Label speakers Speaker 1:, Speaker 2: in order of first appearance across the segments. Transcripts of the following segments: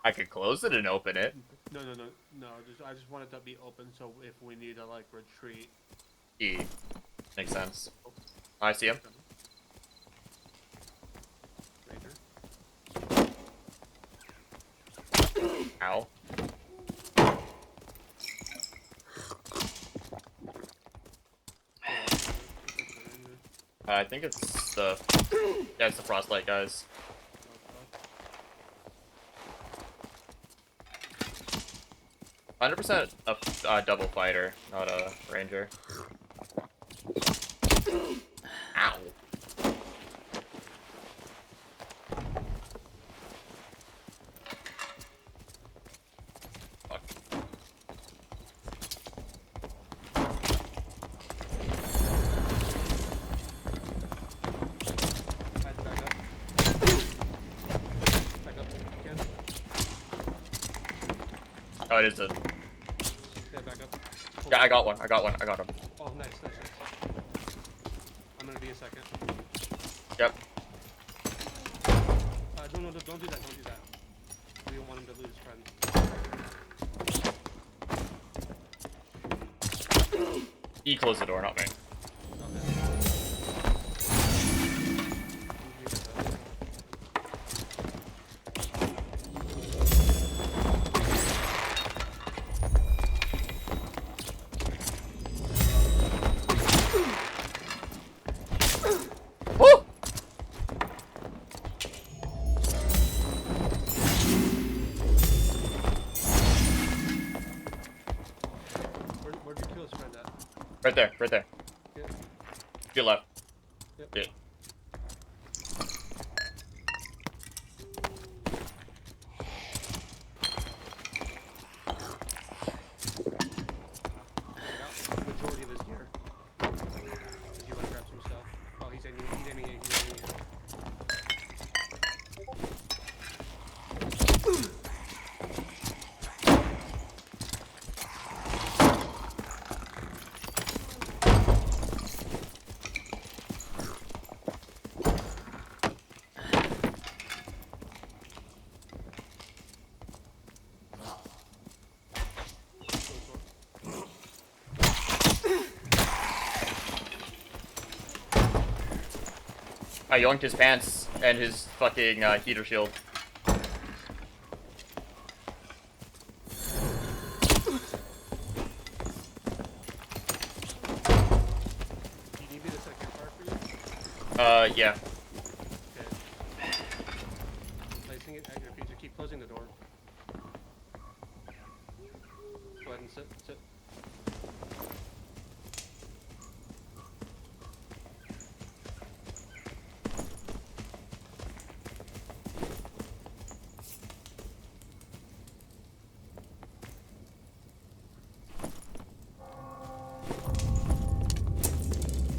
Speaker 1: I could close it and open it.
Speaker 2: No. I just want it to be open so if we need to like retreat.
Speaker 1: E. Makes sense. I see him.
Speaker 2: Ranger.
Speaker 1: Ow. I think it's the... Yeah, it's the frostlight guys. 100% a double fighter, not a ranger. Ow. Fuck. Oh, it is a...
Speaker 2: Yeah, back up.
Speaker 1: Yeah, I got one. I got him.
Speaker 2: Oh, nice. I'm gonna be a second.
Speaker 1: Yep.
Speaker 2: No, don't do that. We don't want him to lose his friend.
Speaker 1: He closed the door, not me.
Speaker 2: Where'd you kill his friend at?
Speaker 1: Right there.
Speaker 2: Yeah.
Speaker 1: To your left.
Speaker 2: Yep.
Speaker 1: Yeah.
Speaker 2: Majority of his gear. If you want to grab some stuff. Oh, he's aiming at you.
Speaker 1: I yoinked his pants and his fucking heater shield.
Speaker 2: Do you need me to set a campfire for you?
Speaker 1: Yeah.
Speaker 2: Okay. Placing it at your feet. Just keep closing the door. Go ahead and sit.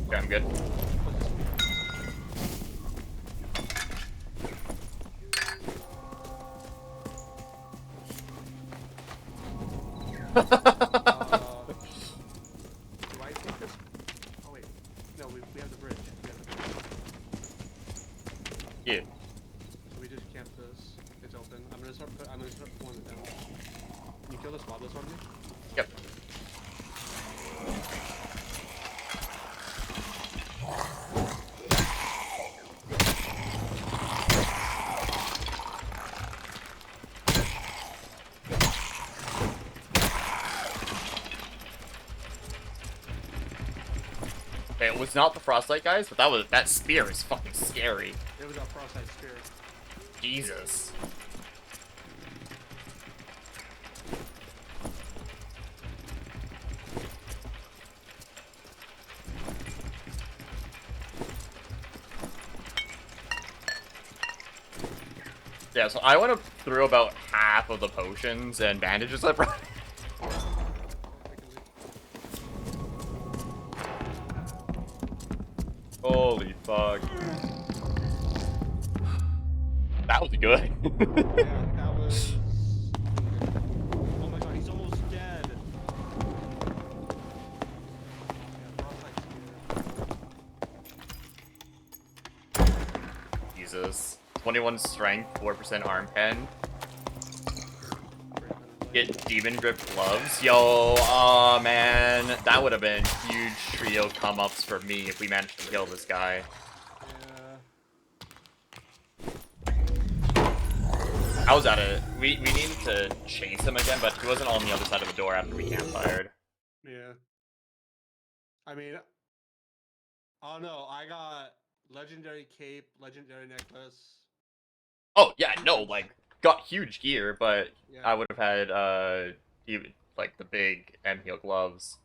Speaker 1: Okay, I'm good.
Speaker 2: Do I take this? Oh wait, no, we have the bridge.
Speaker 1: Yeah.
Speaker 2: So we just camp this. It's open. I'm gonna start pulling it down. Can you kill this mob that's on me?
Speaker 1: Yep. Okay, it was not the frostlight guys, but that spear is fucking scary.
Speaker 2: It was a frostlight spear.
Speaker 1: Jesus. Yeah, so I went through about half of the potions and bandages I brought. Holy fuck. That was good.
Speaker 2: Yeah, that was... Oh my god, he's almost dead. Yeah, frostlight spear.
Speaker 1: Jesus. 21 strength, 4% arm pen. Get demon grip gloves. Yo, oh man. That would have been huge trio come-ups for me if we managed to kill this guy. I was at it. We needed to chase him again, but he wasn't on the other side of the door after we campfired.
Speaker 2: Yeah. I mean, oh no, I got legendary cape, legendary necklace.
Speaker 1: Oh yeah, no, like got huge gear, but
Speaker 2: Yeah.
Speaker 1: I would have had even like the big M heel gloves.